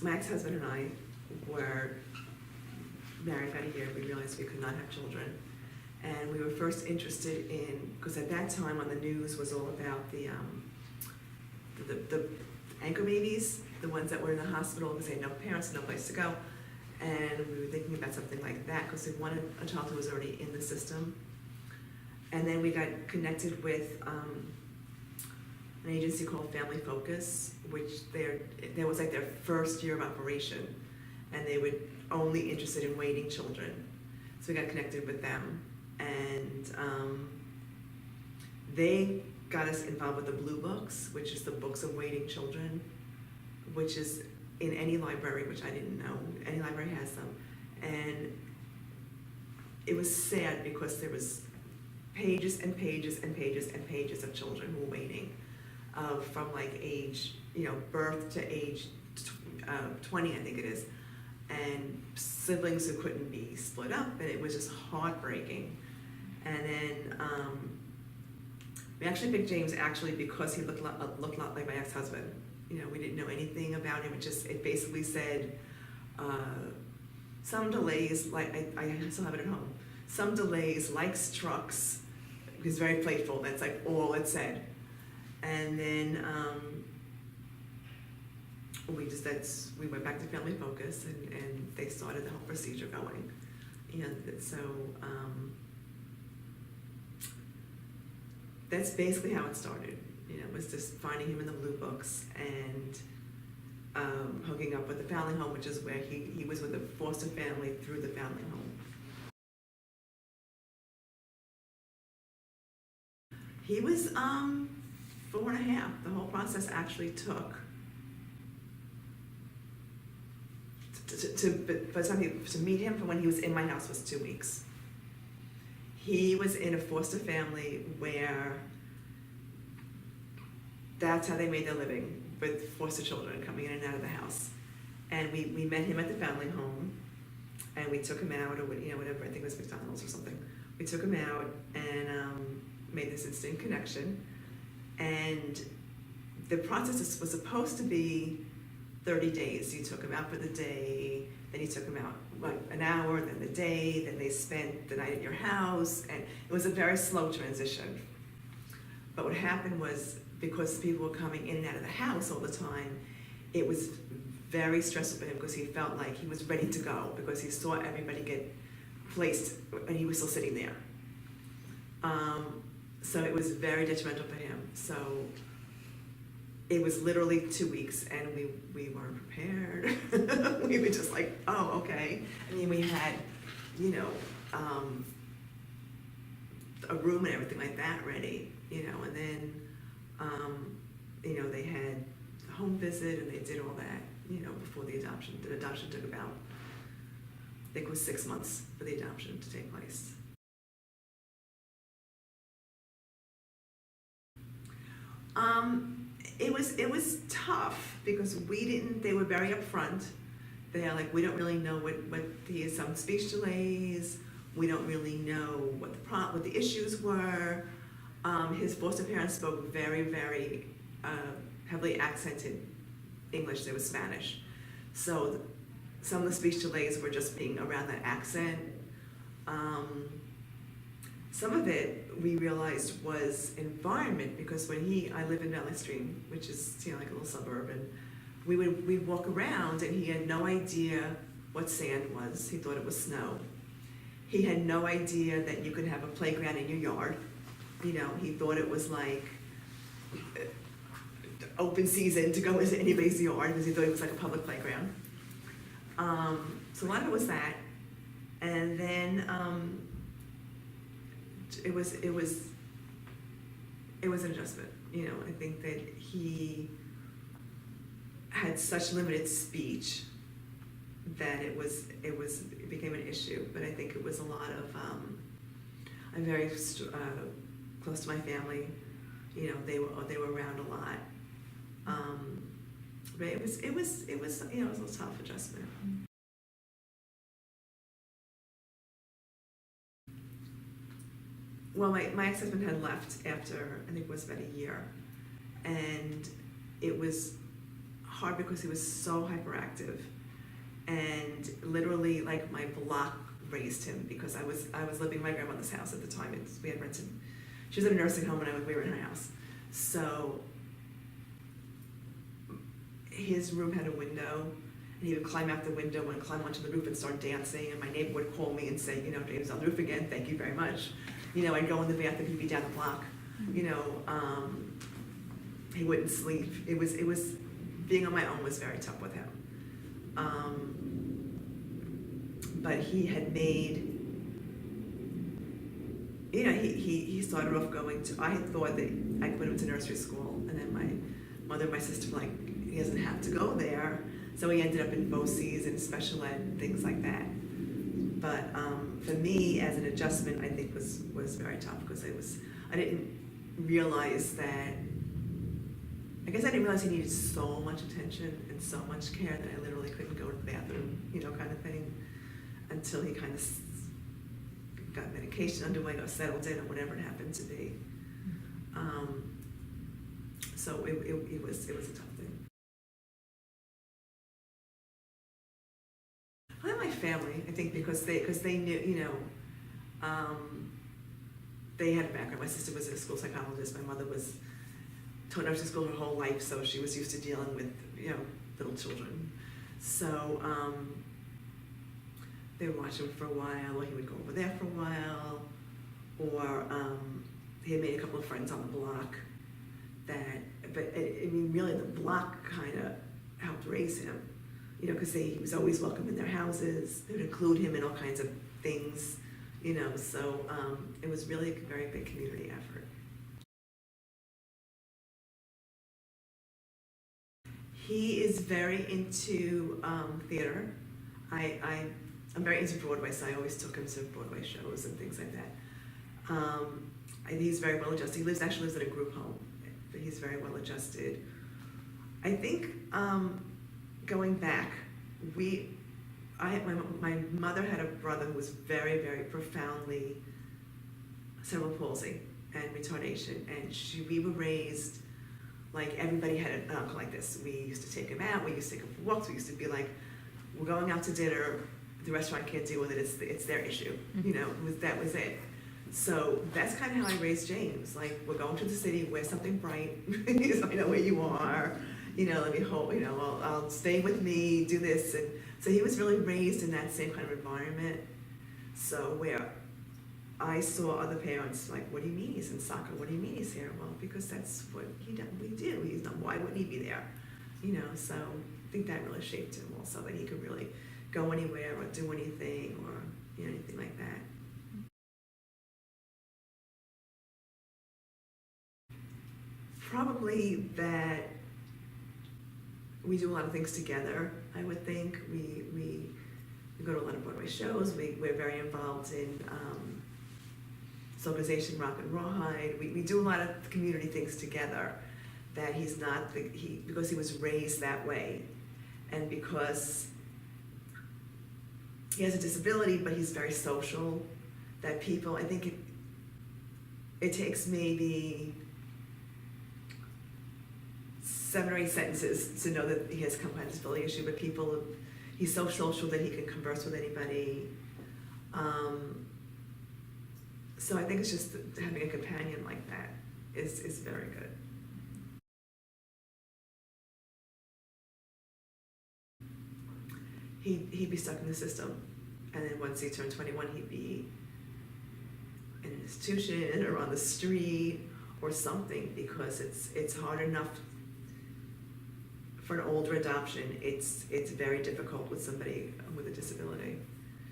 my ex-husband and I were married about a year. We realized we could not have children. And we were first interested in, because at that time on the news was all about the anchor babies, the ones that were in the hospital because they had no parents, no place to go. And we were thinking about something like that because we wanted a child who was already in the system. And then we got connected with an agency called Family Focus, which there was like their first year of operation, and they were only interested in waiting children. So we got connected with them, and they got us involved with the Blue Books, which is the books of waiting children, which is in any library, which I didn't know. Any library has them. And it was sad because there was pages and pages and pages and pages of children who were waiting, from like age, birth to age 20, I think it is, and siblings who couldn't be split up, and it was just heartbreaking. And then we actually picked James because he looked a lot like my ex-husband. We didn't know anything about him. It basically said some delays, like I still have it at home. Some delays, likes trucks. He's very playful. That's like all it said. And then we went back to Family Focus, and they started the whole procedure going. So that's basically how it started. It was just finding him in the Blue Books and hooking up with the family home, which is where he was with a foster family through the family home. He was 4.5. The whole process actually took to meet him from when he was in my house was 2 weeks. He was in a foster family where that's how they made their living, with foster children coming in and out of the house. And we met him at the family home, and we took him out, or whatever, I think it was McDonald's or something. We took him out and made this instant connection. And the process was supposed to be 30 days. You took him out for the day, then you took him out like an hour, then the day, then they spent the night at your house, and it was a very slow transition. But what happened was, because people were coming in and out of the house all the time, it was very stressful for him because he felt like he was ready to go because he saw everybody get placed and he was still sitting there. So it was very detrimental for him. So it was literally 2 weeks, and we weren't prepared. We were just like, oh, okay. I mean, we had, a room and everything like that ready, and then, they had a home visit, and they did all that, before the adoption. The adoption took about, I think it was 6 months for the adoption to take place. It was tough because they were very upfront. They're like, we don't really know what he has some speech delays. We don't really know what the issues were. His foster parents spoke very, very heavily accented English. They were Spanish. So some of the speech delays were just being around that accent. Some of it we realized was environment, because I live in Valley Stream, which is like a little suburb, and we'd walk around, and he had no idea what sand was. He thought it was snow. He had no idea that you could have a playground in your yard. He thought it was like open season to go into anybody's yard because he thought it was like a public playground. So a lot of it was that, and then it was an adjustment. I think that he had such limited speech that it became an issue. But I think it was a lot of I'm very close to my family. They were around a lot. But it was a tough adjustment. Well, my ex-husband had left after, I think it was about a year, and it was hard because he was so hyperactive, and literally like my block raised him because I was living in my grandmother's house at the time. We had rented. She was in a nursing home and we were in her house. So his room had a window, and he would climb out the window and climb onto the roof and start dancing. And my neighbor would call me and say, you know, James on the roof again. Thank you very much. You know, I'd go in the bathroom. He'd be down the block. You know, he wouldn't sleep. It was being on my own was very tough with him. But he had made, you know, he started off going to, I had thought that I put him to nursery school, and then my mother and my sister were like, he doesn't have to go there. So he ended up in BOCES and special ed and things like that. But for me, as an adjustment, I think was very tough because I didn't realize that, I guess I didn't realize he needed so much attention and so much care that I literally couldn't go to the bathroom, you know, kind of thing, until he kind of got medication underway or settled in or whatever it happened to be. So it was a tough thing. I like my family, I think, because they knew, you know, they had a background. My sister was a school psychologist. My mother was taught nursing school her whole life, so she was used to dealing with, you know, little children. So they would watch him for a while, or he would go over there for a while, or he had made a couple of friends on the block but I mean, really the block kind of helped raise him, you know, because he was always welcome in their houses. They would include him in all kinds of things, you know, so it was really a very big community effort. He is very into theater. I'm very into Broadway, so I always took him to Broadway shows and things like that. And he's very well adjusted. He actually lives in a group home, but he's very well adjusted. I think going back, my mother had a brother who was very, very profoundly cerebral palsy and retardation, and we were raised like everybody had an uncle like this. We used to take him out, we used to take him for walks, we used to be like, we're going out to dinner, the restaurant can't deal with it, it's their issue, you know, that was it. So that's kind of how I raised James. Like, we're going to the city, wear something bright, so I know where you are, you know, let me hold, you know, I'll stay with me, do this. And so he was really raised in that same kind of environment. So where I saw other parents like, what do you mean he's in soccer? What do you mean he's here? Well, because that's what we do. He's not, why wouldn't he be there? You know, so I think that really shaped him also, that he could really go anywhere or do anything or, you know, anything like that. Probably that we do a lot of things together, I would think. We go to a lot of Broadway shows. We're very involved in Organization Rock and Rawhide. We do a lot of community things together. That he's not because he was raised that way, and because he has a disability, but he's very social. That people, I think it takes maybe 7 or 8 sentences to know that he has some kind of disability issue, but he's so social that he can converse with anybody. So I think it's just having a companion like that is very good. He'd be stuck in the system, and then once he turned 21, he'd be in an institution or on the street or something, because it's hard enough for an older adoption. It's very difficult with somebody with a disability.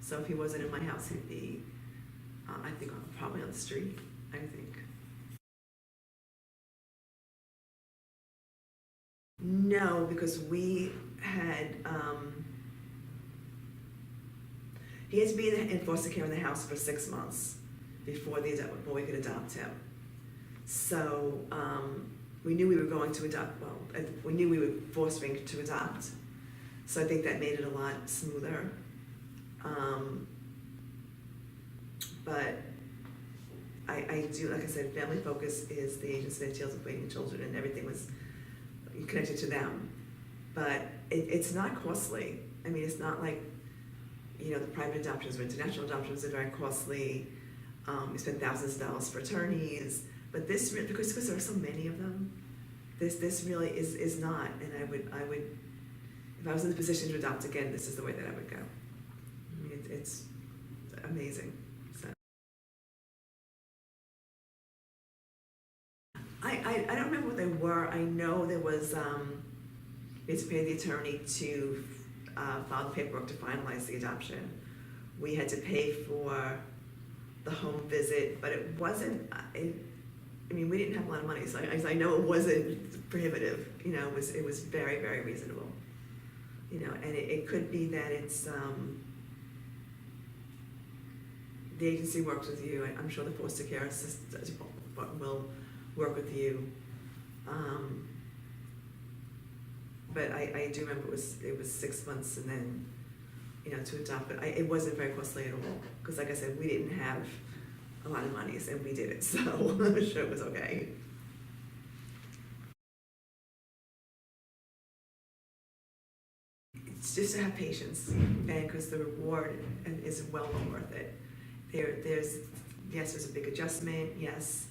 So if he wasn't in my house, he'd be, I think, probably on the street, I think. No, because we had, he had to be in foster care in the house for 6 months before we could adopt him. So we knew we were going to adopt, we knew we were fostering to adopt. So I think that made it a lot smoother. But I do, like I said, Family Focus is the agency that deals with waiting children, and everything was connected to them. but it's not costly. I mean, it's not like, the private adoptions or international adoptions are very costly. We spend thousands of dollars for attorneys, but this really, because there are so many of them, this really is not. And I would, if I was in the position to adopt again, this is the way that I would go. I mean, it's amazing. So I don't remember what they were. I know there was we had to pay the attorney to file the paperwork to finalize the adoption. We had to pay for the home visit, but it wasn't. I mean, we didn't have a lot of money, so I know it wasn't prohibitive. It was very, very reasonable. And it could be that it's the agency works with you. I'm sure the foster care assistant will work with you. But I do remember it was 6 months, and then to adopt it. It wasn't very costly at all, because like I said, we didn't have a lot of money, and we did it, so I'm sure it was okay. It's just to have patience, and because the reward is well worth it. There's a big adjustment, yes.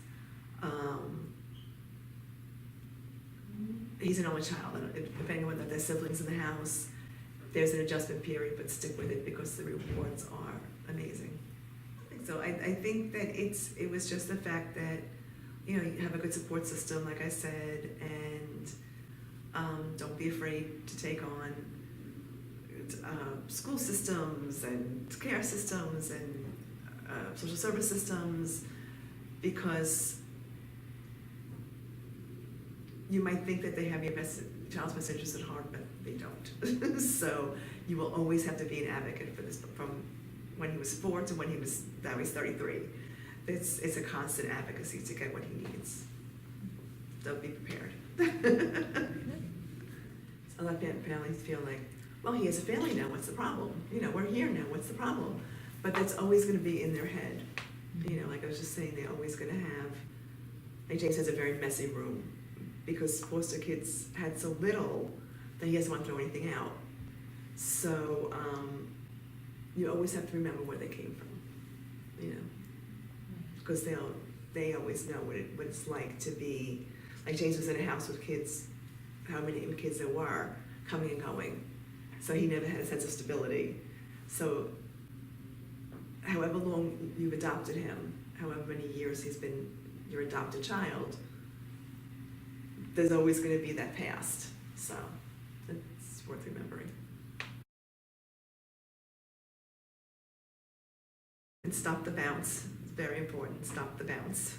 He's an only child, and depending on whether there's siblings in the house, there's an adjustment period, but stick with it because the rewards are amazing. So I think that it was just the fact that, you have a good support system, like I said, and don't be afraid to take on school systems and care systems and social service systems, because you might think that they have your child's best interest at heart, but they don't. So you will always have to be an advocate for this, from when he was 4 to now he's 33. It's a constant advocacy to get what he needs. So be prepared. A lot of families feel like, well, he has a family now, what's the problem? We're here now, what's the problem? But that's always going to be in their head. Like I was just saying, they're always going to have, like James has a very messy room, because foster kids had so little that he doesn't want to throw anything out. So you always have to remember where they came from, because they always know what it's like to be, like James was in a house with kids, how many kids there were coming and going. So he never had a sense of stability. So however long you've adopted him, however many years he's been your adopted child, there's always going to be that past. So it's worth remembering. And stop the bounce. It's very important. Stop the bounce.